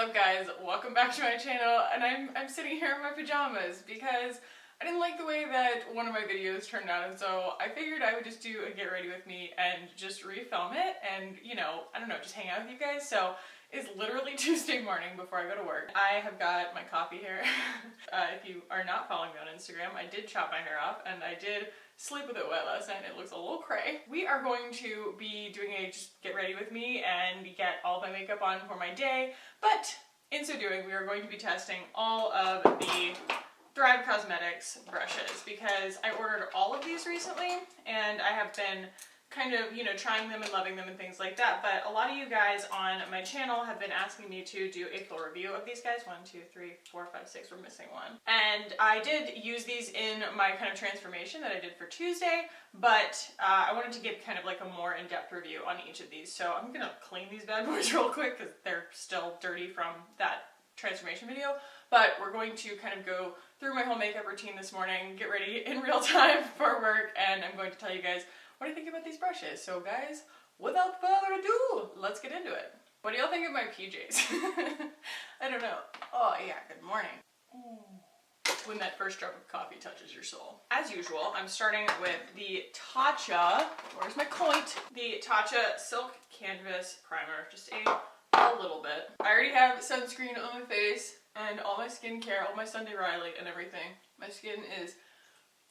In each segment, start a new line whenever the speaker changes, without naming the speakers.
up, guys? Welcome back to my channel, and I'm sitting here in my pajamas because I didn't like the way that one of my videos turned out, and so I figured I would just do a get ready with me and just refilm it and, you know, I don't know, just hang out with you guys. So it's literally Tuesday morning before I go to work. I have got my coffee here. If you are not following me on Instagram, I did chop my hair off and I did sleep with it wet last night. It looks a little cray. We are going to be doing a just get ready with me and get all my makeup on for my day, but in so doing we are going to be testing all of the Thrive Causemetics brushes because I ordered all of these recently and I have been kind of, you know, trying them and loving them and things like that, but a lot of you guys on my channel have been asking me to do a full review of these guys. 1, 2, 3, 4, 5, 6, we're missing one. And I did use these in my kind of transformation that I did for Tuesday, but I wanted to give kind of like a more in-depth review on each of these. So I'm gonna clean these bad boys real quick because they're still dirty from that transformation video, but we're going to kind of go through my whole makeup routine this morning, get ready in real time for work, and I'm going to tell you guys what I think about these brushes. So guys, without further ado, let's get into it. What do y'all think of my PJs? I don't know. Oh yeah, good morning. When that first drop of coffee touches your soul. As usual, I'm starting with the Tatcha, where's my coint? The Tatcha Silk Canvas Primer, just a little bit. I already have sunscreen on my face and all my skincare, all my Sunday Riley and everything. My skin is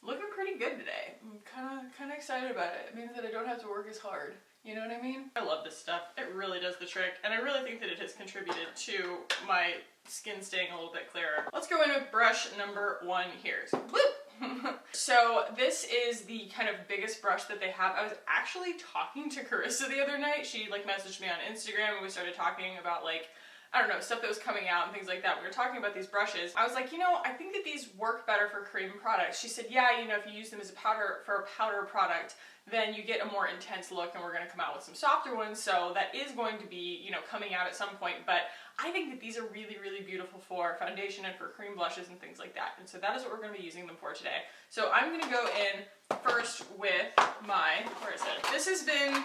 looking pretty good today. I'm kind of excited about it. It means that I don't have to work as hard. You know what I mean? I love this stuff. It really does the trick, and I really think that it has contributed to my skin staying a little bit clearer. Let's go in with brush number 1 here. So, whoop! So this is the kind of biggest brush that they have. I was actually talking to Carissa the other night. She like messaged me on Instagram and we started talking about like, I don't know, stuff that was coming out and things like that. We were talking about these brushes. I was like, you know, I think that these work better for cream products. She said, yeah, you know, if you use them as a powder, for a powder product, then you get a more intense look, and we're going to come out with some softer ones. So that is going to be, you know, coming out at some point. But I think that these are really, really beautiful for foundation and for cream blushes and things like that. And so that is what we're going to be using them for today. So I'm going to go in first with my, where is it? This has been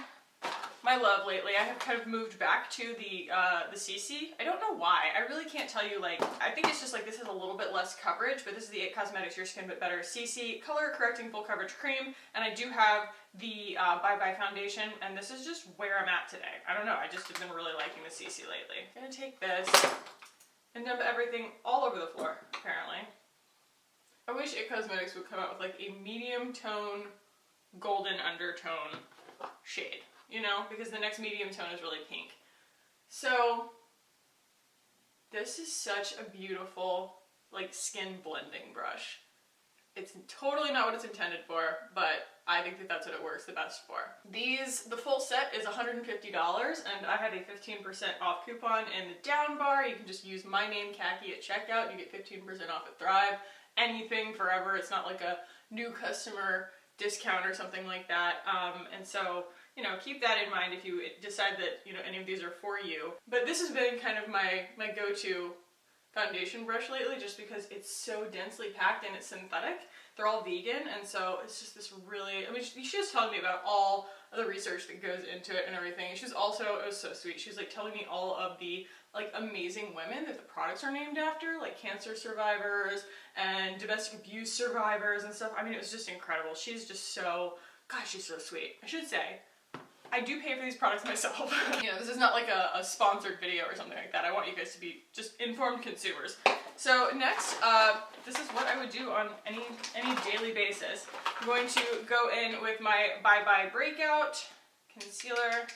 my love lately. I have kind of moved back to the CC. I don't know why. I really can't tell you, like, I think it's just like this has a little bit less coverage, but this is the It Cosmetics Your Skin But Better CC Color Correcting Full Coverage Cream, and I do have the Bye Bye Foundation, and this is just where I'm at today. I don't know, I just have been really liking the CC lately. I'm gonna take this and dump everything all over the floor, apparently. I wish It Cosmetics would come out with like a medium tone, golden undertone shade. You know, because the next medium tone is really pink. So this is such a beautiful, like, skin blending brush. It's totally not what it's intended for, but I think that that's what it works the best for. The full set is $150, and I had a 15% off coupon in the down bar. You can just use my name, Khaki, at checkout. You get 15% off at Thrive. Anything forever. It's not like a new customer discount or something like that. And so, you know, keep that in mind if you decide that, you know, any of these are for you. But this has been kind of my go-to foundation brush lately, just because it's so densely packed and it's synthetic. They're all vegan, and so it's just this really, I mean, she was telling me about all of the research that goes into it and everything. She was also, it was so sweet, she was like telling me all of the like amazing women that the products are named after, like cancer survivors and domestic abuse survivors and stuff. I mean, it was just incredible. She's just so, gosh, she's so sweet. I should say, I do pay for these products myself. You know, this is not like a sponsored video or something like that. I want you guys to be just informed consumers. So next, this is what I would do on any daily basis. I'm going to go in with my Bye Bye Breakout Concealer,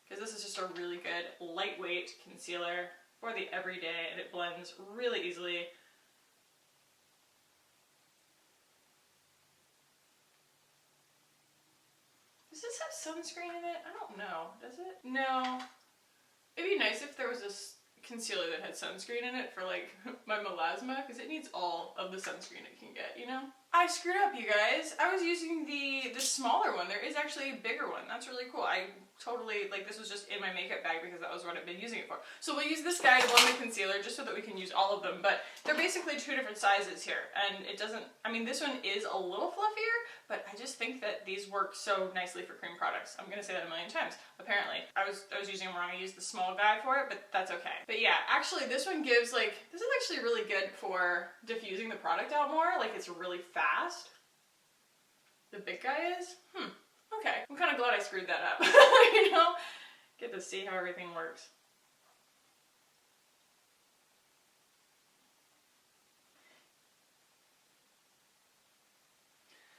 because this is just a really good lightweight concealer for the everyday, and it blends really easily. Does this have sunscreen in it? I don't know. Does it? No. It'd be nice if there was this concealer that had sunscreen in it for like my melasma, because it needs all of the sunscreen it can get, you know? I screwed up, you guys. I was using the smaller one. There is actually a bigger one. That's really cool. I totally, like, this was just in my makeup bag because that was what I've been using it for. So we'll use this guy to blend the concealer just so that we can use all of them, but they're basically 2 different sizes here, and it doesn't, I mean, this one is a little fluffier, but I just think that these work so nicely for cream products. I'm gonna say that a million times, apparently. I was using them wrong. I used the small guy for it, but that's okay. But yeah, actually this one gives, like, this is actually really good for diffusing the product out more. Like, it's really fast. The big guy is? Okay. I'm kind of glad I screwed that up. You know? Get to see how everything works.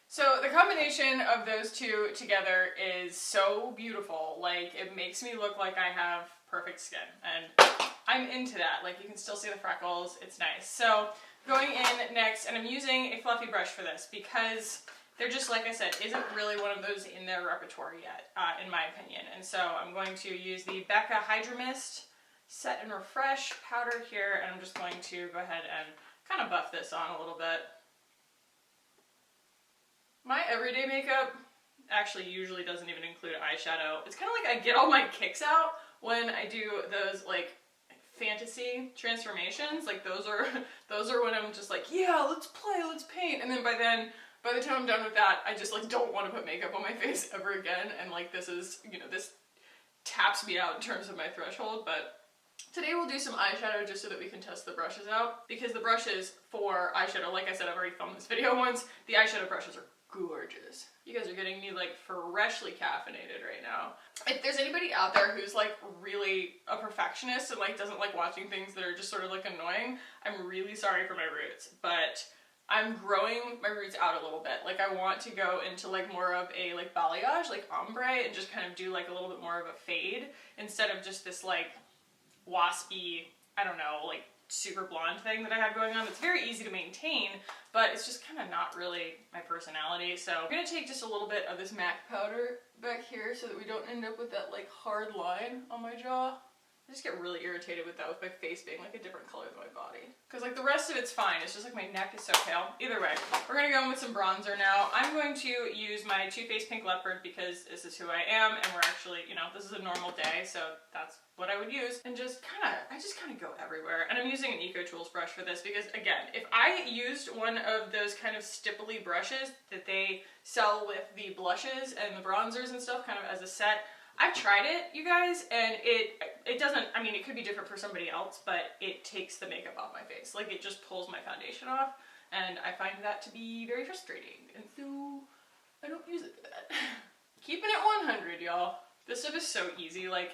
So the combination of those two together is so beautiful. Like, it makes me look like I have perfect skin, and I'm into that. Like, you can still see the freckles. It's nice. So going in next, and I'm using a fluffy brush for this because they're just, like I said, isn't really one of those in their repertoire yet, in my opinion. And so I'm going to use the Becca Hydra Mist Set and Refresh powder here, and I'm just going to go ahead and kind of buff this on a little bit. My everyday makeup actually usually doesn't even include eyeshadow. It's kind of like I get all my kicks out when I do those, like, fantasy transformations. Like, those are when I'm just like, yeah, let's play, let's paint. And then by the time I'm done with that, I just, like, don't want to put makeup on my face ever again. And, like, this is, you know, this taps me out in terms of my threshold. But today we'll do some eyeshadow just so that we can test the brushes out. Because the brushes for eyeshadow, like I said, I've already filmed this video once, the eyeshadow brushes are gorgeous. You guys are getting me, like, freshly caffeinated right now. If there's anybody out there who's, like, really a perfectionist and, like, doesn't like watching things that are just sort of, like, annoying, I'm really sorry for my roots. But I'm growing my roots out a little bit. Like, I want to go into, like, more of a, like, balayage, like ombre, and just kind of do, like, a little bit more of a fade instead of just this, like, waspy, I don't know, like, super blonde thing that I have going on. It's very easy to maintain, but it's just kind of not really my personality. So I'm gonna take just a little bit of this MAC powder back here so that we don't end up with that, like, hard line on my jaw. I just get really irritated with that, with my face being, like, a different color than my body. Because, like, the rest of it's fine. It's just, like, my neck is so pale. Either way, we're gonna go in with some bronzer now. I'm going to use my Too Faced Pink Leopard because this is who I am, and we're actually, you know, this is a normal day, so that's what I would use. And just I just kind of go everywhere. And I'm using an Eco Tools brush for this because, again, if I used one of those kind of stipply brushes that they sell with the blushes and the bronzers and stuff kind of as a set, I've tried it, you guys, and it doesn't, I mean, it could be different for somebody else, but it takes the makeup off my face. Like, it just pulls my foundation off, and I find that to be very frustrating, and so I don't use it for that. Keeping it 100, y'all. This stuff is so easy. Like,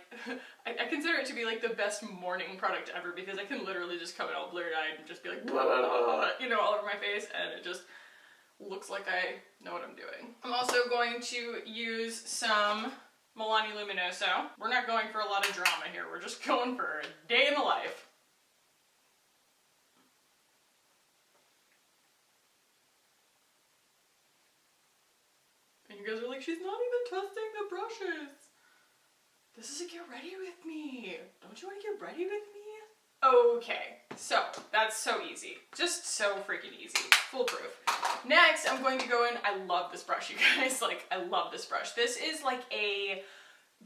I consider it to be, like, the best morning product ever because I can literally just come in all blurry-eyed and just be like, blah, blah, blah, blah, you know, all over my face, and it just looks like I know what I'm doing. I'm also going to use some Milani Luminoso. We're not going for a lot of drama here. We're just going for a day in the life. And you guys are like, she's not even testing the brushes. This is a get ready with me. Don't you want to get ready with me? Okay, so that's so easy. Just so freaking easy. Foolproof. Next, I'm going to go in. I love this brush, you guys. Like, I love this brush. This is like a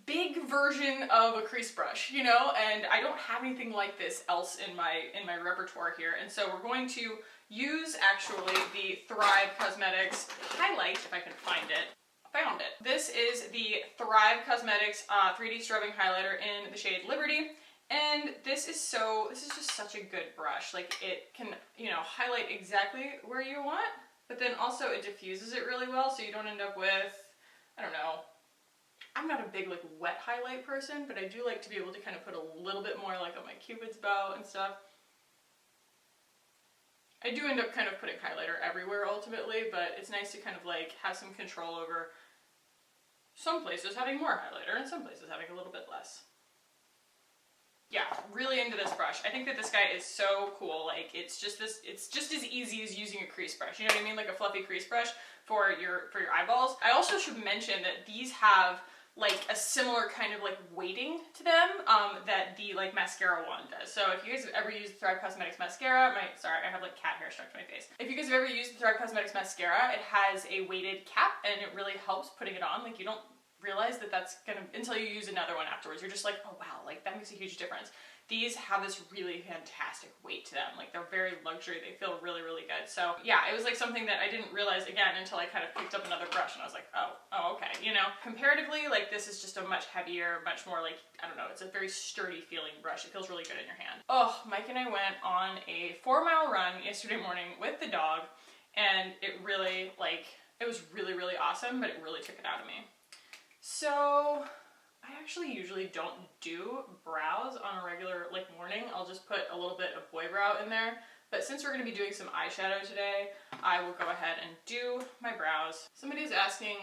big version of a crease brush, you know, and I don't have anything like this else in my repertoire here, and so we're going to use actually the Thrive Causemetics highlight, if I can find it. Found it. This is the Thrive Causemetics 3D Strobing Highlighter in the shade Liberty, and this is just such a good brush. Like, it can, you know, highlight exactly where you want, but then also it diffuses it really well, so you don't end up with, I don't know, I'm not a big, like, wet highlight person, but I do like to be able to kind of put a little bit more, like, on my Cupid's bow and stuff. I do end up kind of putting highlighter everywhere ultimately, but it's nice to kind of, like, have some control over some places having more highlighter and some places having a little bit less. Yeah, really into this brush. I think that this guy is so cool. Like, it's just as easy as using a crease brush. You know what I mean? Like a fluffy crease brush for your eyeballs. I also should mention that these have, like, a similar kind of, like, weighting to them that the, like, mascara one does. So if you guys have ever used Thrive Causemetics mascara, sorry, I have, like, cat hair stuck to my face. If you guys have ever used the Thrive Causemetics mascara, it has a weighted cap and it really helps putting it on. Like, you don't realize that that's gonna, until you use another one afterwards, you're just like, oh wow, like that makes a huge difference. These have this really fantastic weight to them. Like they're very luxury. They feel really, really good. So yeah, it was like something that I didn't realize again until I kind of picked up another brush and I was like, oh, okay. You know, comparatively, like this is just a much heavier, much more like, I don't know, it's a very sturdy feeling brush. It feels really good in your hand. Oh, Mike and I went on a 4-mile run yesterday morning with the dog, and it really like, it was really, really awesome, but it really took it out of me. So I actually usually don't do brows on a regular like morning. I'll just put a little bit of boy brow in there. But since we're going to be doing some eyeshadow today, I will go ahead and do my brows. Somebody's asking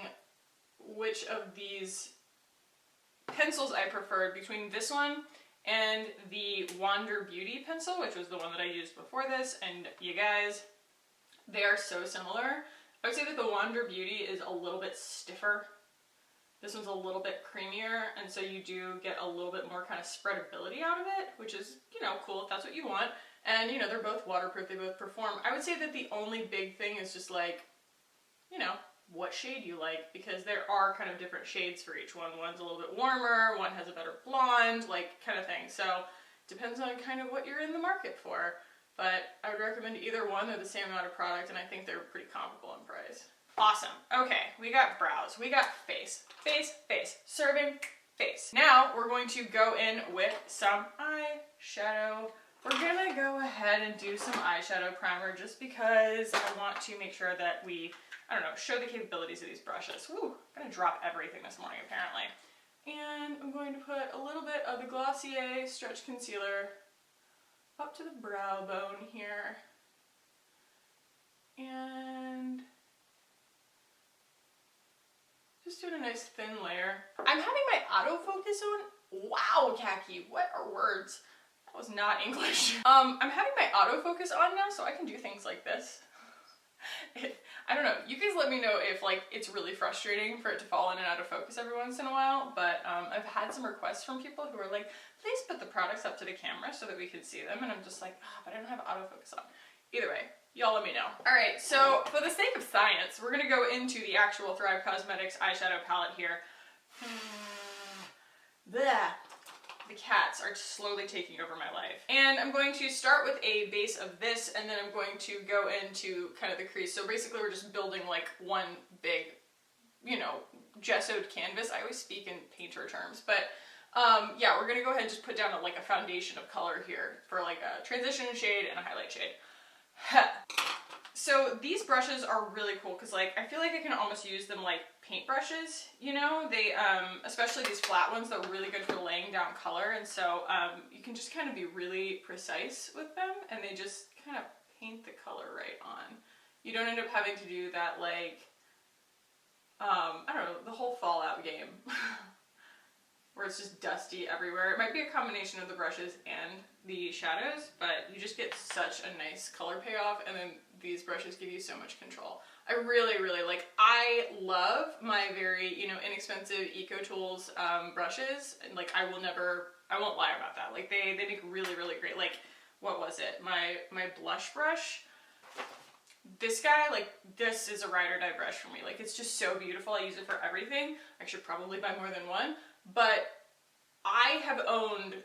which of these pencils I preferred between this one and the Wander Beauty pencil, which was the one that I used before this. And you guys, they are so similar. I would say that the Wander Beauty is a little bit stiffer. This one's a little bit creamier, and so you do get a little bit more kind of spreadability out of it, which is, you know, cool if that's what you want. And, you know, they're both waterproof, they both perform. I would say that the only big thing is just like, you know, what shade you like, because there are kind of different shades for each one. One's a little bit warmer, one has a better blonde, like kind of thing. So it depends on kind of what you're in the market for. But I would recommend either one. They're the same amount of product, and I think they're pretty comparable in price. Awesome. Okay, we got brows, we got face, face, face, serving face. Now we're going to go in with some eyeshadow. We're gonna go ahead and do some eyeshadow primer just because I want to make sure that we, I don't know, show the capabilities of these brushes. Woo, I'm gonna drop everything this morning apparently. And I'm going to put a little bit of the Glossier Stretch Concealer up to the brow bone here. And just doing a nice thin layer. I'm having my autofocus on. Wow, Khaki, what are words? That was not English. I'm having my autofocus on now, so I can do things like this. I don't know, you guys let me know if like it's really frustrating for it to fall in and out of focus every once in a while, but I've had some requests from people who are like, please put the products up to the camera so that we can see them, and I'm just like, but I don't have autofocus on. Either way, y'all let me know. Alright, so for the sake of science, we're gonna go into the actual Thrive Causemetics eyeshadow palette here. Bleh. The cats are slowly taking over my life. And I'm going to start with a base of this, and then I'm going to go into kind of the crease. So basically we're just building like one big, you know, gessoed canvas. I always speak in painter terms, but yeah, we're gonna go ahead and just put down like a foundation of color here for like a transition shade and a highlight shade. So these brushes are really cool because like I feel like I can almost use them like paint brushes, you know? They, especially these flat ones, they're really good for laying down color, and so you can just kind of be really precise with them, and they just kind of paint the color right on. You don't end up having to do that like, I don't know, the whole Fallout game. Where it's just dusty everywhere. It might be a combination of the brushes and the shadows, but you just get such a nice color payoff, and then these brushes give you so much control. I really, really like, I love my very, you know, inexpensive EcoTools brushes, and like I won't lie about that. Like they make really, really great, like, what was it? My blush brush, this guy, like, this is a ride or die brush for me. Like, it's just so beautiful. I use it for everything. I should probably buy more than one. But I have owned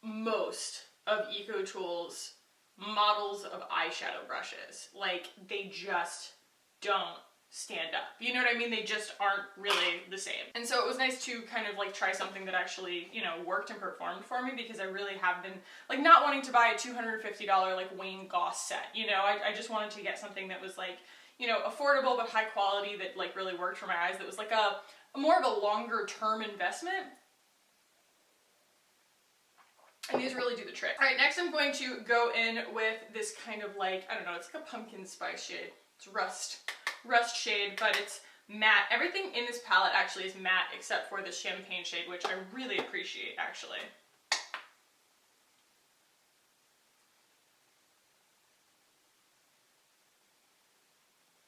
most of EcoTools models of eyeshadow brushes. Like, they just don't stand up. You know what I mean? They just aren't really the same. And so it was nice to kind of like try something that actually, you know, worked and performed for me, because I really have been like not wanting to buy a $250 like Wayne Goss set. You know, I just wanted to get something that was like, you know, affordable but high quality, that like really worked for my eyes, that was like a more of a longer term investment. And these really do the trick. All right, next I'm going to go in with this kind of like, I don't know, it's like a pumpkin spice shade. It's rust shade, but it's matte. Everything in this palette actually is matte except for the champagne shade, which I really appreciate actually.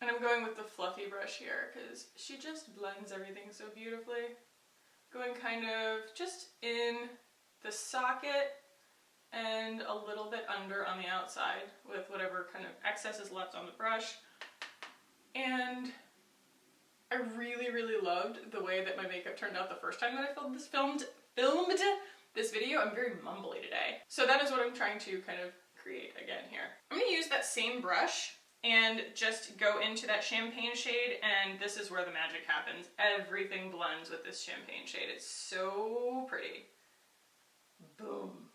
And I'm going with the fluffy brush here because she just blends everything so beautifully. Going kind of just in the socket and a little bit under on the outside with whatever kind of excess is left on the brush. And I really, really loved the way that my makeup turned out the first time that I filmed this video. I'm very mumbly today. So that is what I'm trying to kind of create again here. I'm gonna use that same brush and just go into that champagne shade, and this is where the magic happens. Everything blends with this champagne shade. It's so pretty. Boom.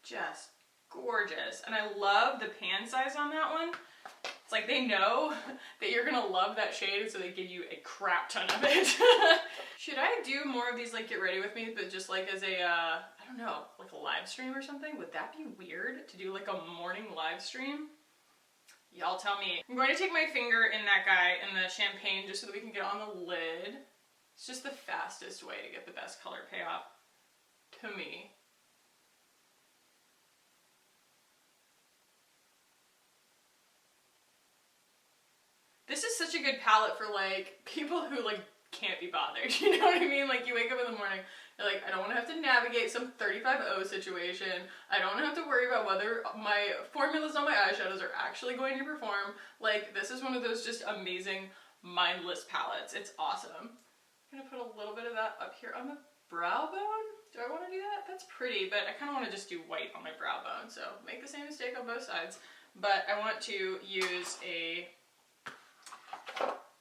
Just gorgeous. And I love the pan size on that one. It's like they know that you're gonna love that shade, so they give you a crap ton of it. Should I do more of these like get ready with me, but just like as a, I don't know, like a live stream or something? Would that be weird to do like a morning live stream? Y'all tell me. I'm going to take my finger in that guy in the champagne just so that we can get on the lid. It's just the fastest way to get the best color payoff to me. This is such a good palette for like people who like can't be bothered, you know what I mean? Like you wake up in the morning, you're like, I don't want to have to navigate some 35-0 situation. I don't have to worry about whether my formulas on my eyeshadows are actually going to perform. Like this is one of those just amazing mindless palettes. It's awesome. I'm gonna put a little bit of that up here on the brow bone. Do I want to do that? That's pretty, but I kind of want to just do white on my brow bone. So make the same mistake on both sides. But I want to use a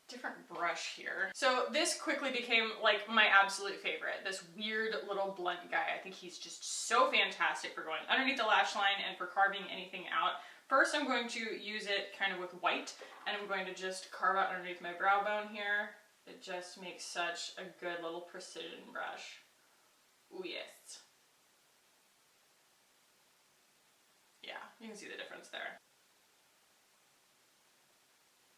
different brush here. So this quickly became like my absolute favorite, this weird little blunt guy. I think he's just so fantastic for going underneath the lash line and for carving anything out. First I'm going to use it kind of with white, and I'm going to just carve out underneath my brow bone here. It just makes such a good little precision brush. Ooh, yes. Yeah, you can see the difference there.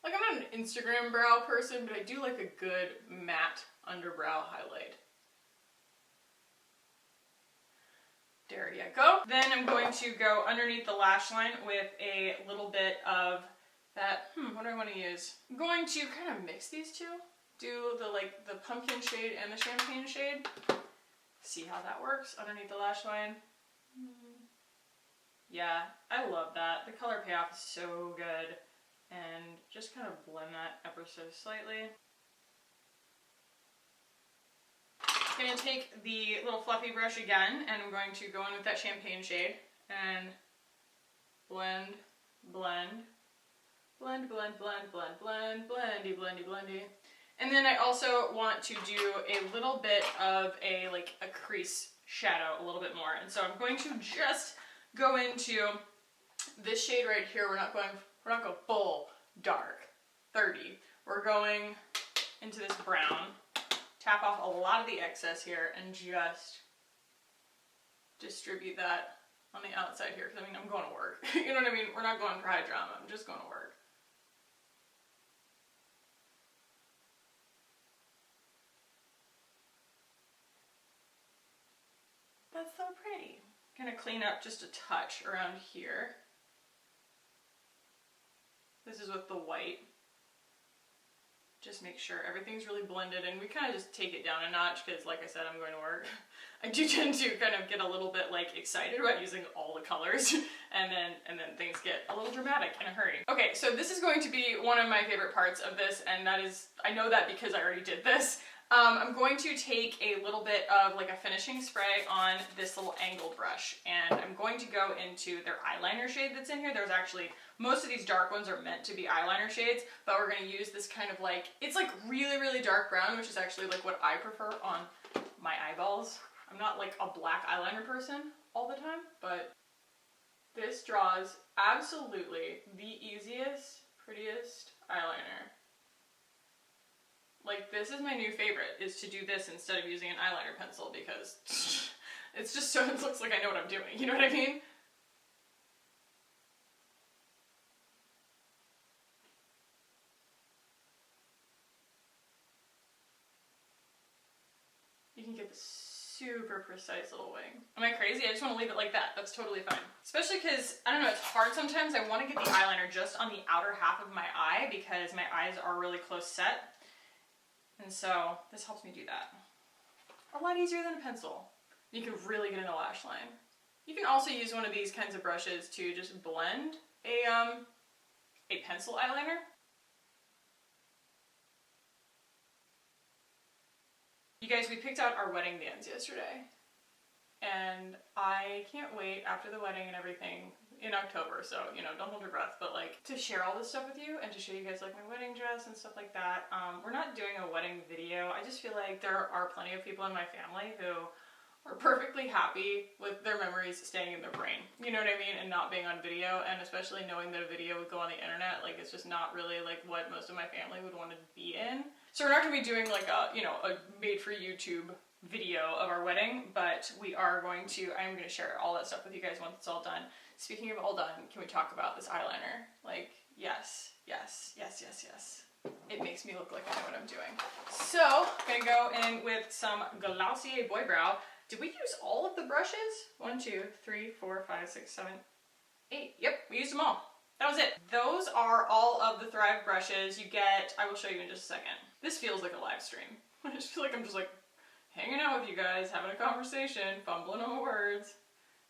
Like, I'm not an Instagram brow person, but I do like a good matte underbrow highlight. There you go. Then I'm going to go underneath the lash line with a little bit of that, what do I want to use? I'm going to kind of mix these two. Do the pumpkin shade and the champagne shade. See how that works underneath the lash line. Yeah, I love that. The color payoff is so good. And just kind of blend that ever so slightly. I'm going to take the little fluffy brush again, and I'm going to go in with that champagne shade and blend, blend, blend, blend, blend, blend, blend, blendy, blendy, blendy. And then I also want to do a little bit of a crease shadow a little bit more. And so I'm going to just go into this shade right here. We're not going full dark 30. We're going into this brown. Tap off a lot of the excess here and just distribute that on the outside here. Because I mean, I'm going to work. You know what I mean? We're not going for high drama. I'm just going to work. That's so pretty. I'm gonna clean up just a touch around here. This is with the white. Just make sure everything's really blended, and we kind of just take it down a notch because, like I said, I'm going to work. I do tend to kind of get a little bit excited about using all the colors, and then things get a little dramatic in a hurry. Okay, so this is going to be one of my favorite parts of this, and that is, I know that because I already did this. I'm going to take a little bit of a finishing spray on this little angled brush, and I'm going to go into their eyeliner shade that's in here. There's actually, most of these dark ones are meant to be eyeliner shades, but we're going to use this kind of it's really, really dark brown, which is actually what I prefer on my eyeballs. I'm not a black eyeliner person all the time, but this draws absolutely the easiest, prettiest eyeliner. This is my new favorite, is to do this instead of using an eyeliner pencil, because it's just so, it looks like I know what I'm doing, you know what I mean? You can get this super precise little wing. Am I crazy? I just want to leave it like that. That's totally fine. Especially because, I don't know, it's hard sometimes. I want to get the eyeliner just on the outer half of my eye because my eyes are really close set. And so this helps me do that. A lot easier than a pencil. You can really get in the lash line. You can also use one of these kinds of brushes to just blend a pencil eyeliner. You guys, we picked out our wedding bands yesterday, and I can't wait after the wedding and everything in October, so, you know, don't hold your breath, but like to share all this stuff with you and to show you guys like my wedding dress and stuff like that. We're not doing a wedding video. I just feel like there are plenty of people in my family who are perfectly happy with their memories staying in their brain, you know what I mean, and not being on video, and especially knowing that a video would go on the internet. Like, it's just not really like what most of my family would want to be in. So we're not going to be doing like a, you know, a made for YouTube video of our wedding, but we are going to, I'm going to share all that stuff with you guys once it's all done. Speaking of all done, can we talk about this eyeliner? Like, yes, yes, yes, yes, yes. It makes me look like I know what I'm doing. So, I'm gonna go in with some Glossier Boy Brow. Did we use all of the brushes? 1, 2, 3, 4, 5, 6, 7, 8. Yep, we used them all. That was it. Those are all of the Thrive brushes you get. I will show you in just a second. This feels like a live stream. I just feel like I'm just like hanging out with you guys, having a conversation, fumbling on my words,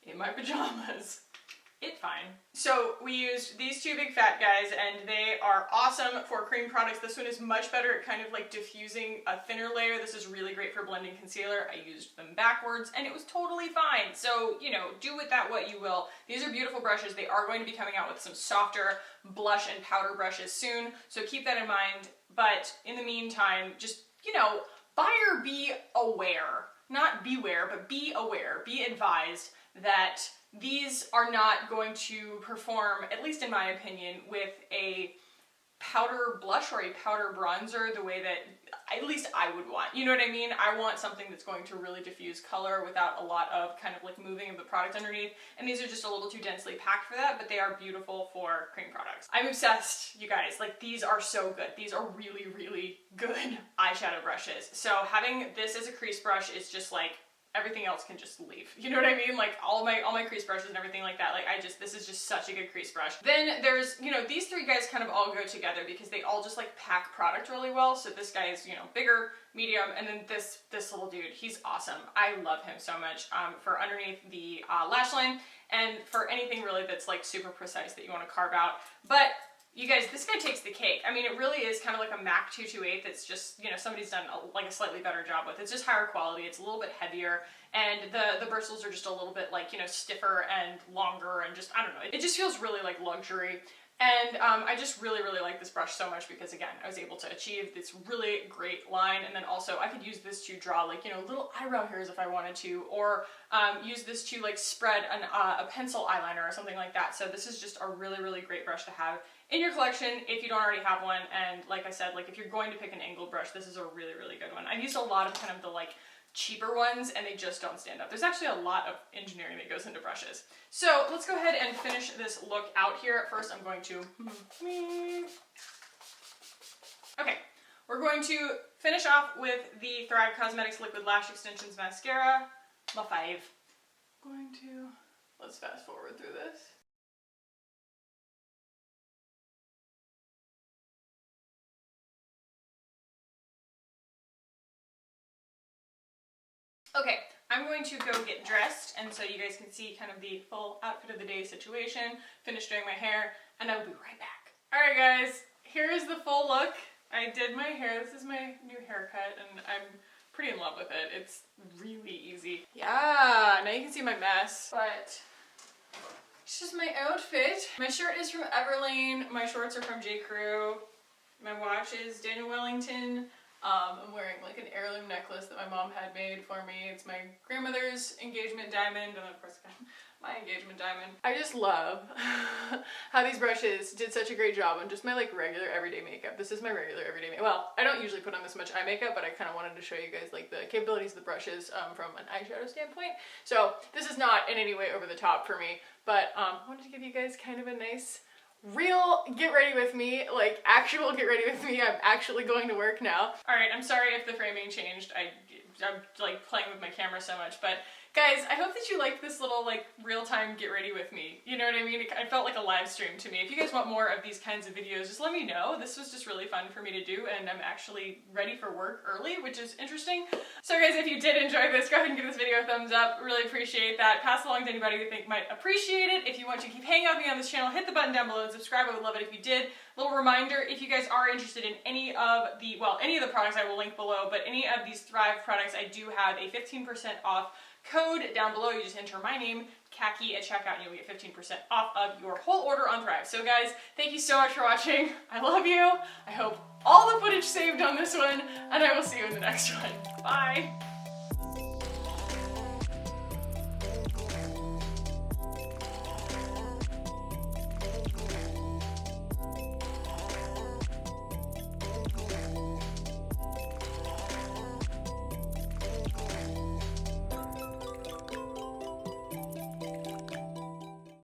in my pajamas. It's fine. So we used these two big fat guys, and they are awesome for cream products. This one is much better at kind of like diffusing a thinner layer. This is really great for blending concealer. I used them backwards and it was totally fine. So, you know, do with that what you will. These are beautiful brushes. They are going to be coming out with some softer blush and powder brushes soon, so keep that in mind. But in the meantime, just, you know, buyer be aware. Not beware, but be aware. Be advised that these are not going to perform, at least in my opinion, with a powder blush or a powder bronzer the way that at least I would want. You know what I mean? I want something that's going to really diffuse color without a lot of kind of like moving of the product underneath. And these are just a little too densely packed for that, but they are beautiful for cream products. I'm obsessed, you guys. Like, these are so good. These are really, really good eyeshadow brushes. So having this as a crease brush is just like, everything else can just leave. You know what I mean? Like all my crease brushes and everything like that. Like this is just such a good crease brush. Then there's, you know, these three guys kind of all go together because they all just like pack product really well. So this guy is, you know, bigger, medium, and then this little dude, he's awesome. I love him so much for underneath the lash line and for anything really that's like super precise that you want to carve out. But you guys, this guy takes the cake. I mean, it really is kind of like a MAC 228 that's just, you know, somebody's done like a slightly better job with. It's just higher quality, it's a little bit heavier, and the bristles are just a little bit like, you know, stiffer and longer, and just, I don't know, it just feels really like luxury. And I just really, really like this brush so much because, again, I was able to achieve this really great line, and then also I could use this to draw like, you know, little eyebrow hairs if I wanted to, or use this to like spread a pencil eyeliner or something like that. So this is just a really, really great brush to have in your collection if you don't already have one. And like I said, like if you're going to pick an angled brush, this is a really, really good one. I've used a lot of kind of the like cheaper ones and they just don't stand up. There's actually a lot of engineering that goes into brushes. So let's go ahead and finish this look out here. First, I'm going to, okay, we're going to finish off with the Thrive Causemetics Liquid Lash Extensions Mascara, my fave. Let's fast forward through this. Okay, I'm going to go get dressed, and so you guys can see kind of the full outfit of the day situation, finish doing my hair, and I will be right back. Alright guys, here is the full look. I did my hair. This is my new haircut, and I'm pretty in love with it. It's really easy. Yeah, now you can see my mess, but it's just my outfit. My shirt is from Everlane, my shorts are from J. Crew, my watch is Daniel Wellington. I'm wearing like an heirloom necklace that my mom had made for me. It's my grandmother's engagement diamond, and of course my engagement diamond. I just love how these brushes did such a great job on just my like regular everyday makeup. This is my regular everyday makeup. Well, I don't usually put on this much eye makeup, but I kind of wanted to show you guys like the capabilities of the brushes from an eyeshadow standpoint. So this is not in any way over the top for me, but I wanted to give you guys kind of a nice real get ready with me, like actual get ready with me. I'm actually going to work now. All right, I'm sorry if the framing changed. I'm like playing with my camera so much, but Guys, I hope that you liked this little like real-time get ready with me. You know what I mean? It felt like a live stream to me. If you guys want more of these kinds of videos, just let me know. This was just really fun for me to do, and I'm actually ready for work early, which is interesting. So guys, if you did enjoy this, go ahead and give this video a thumbs up. Really appreciate that. Pass along to anybody you think might appreciate it. If you want to keep hanging out with me on this channel, hit the button down below and subscribe. I would love it if you did. Little reminder, if you guys are interested in any of the products I will link below, but any of these Thrive products, I do have a 15% off code down below. You just enter my name, Khaki, at checkout, and you'll get 15% off of your whole order on Thrive. So guys, thank you so much for watching. I love you. I hope all the footage saved on this one, and I will see you in the next one. Bye.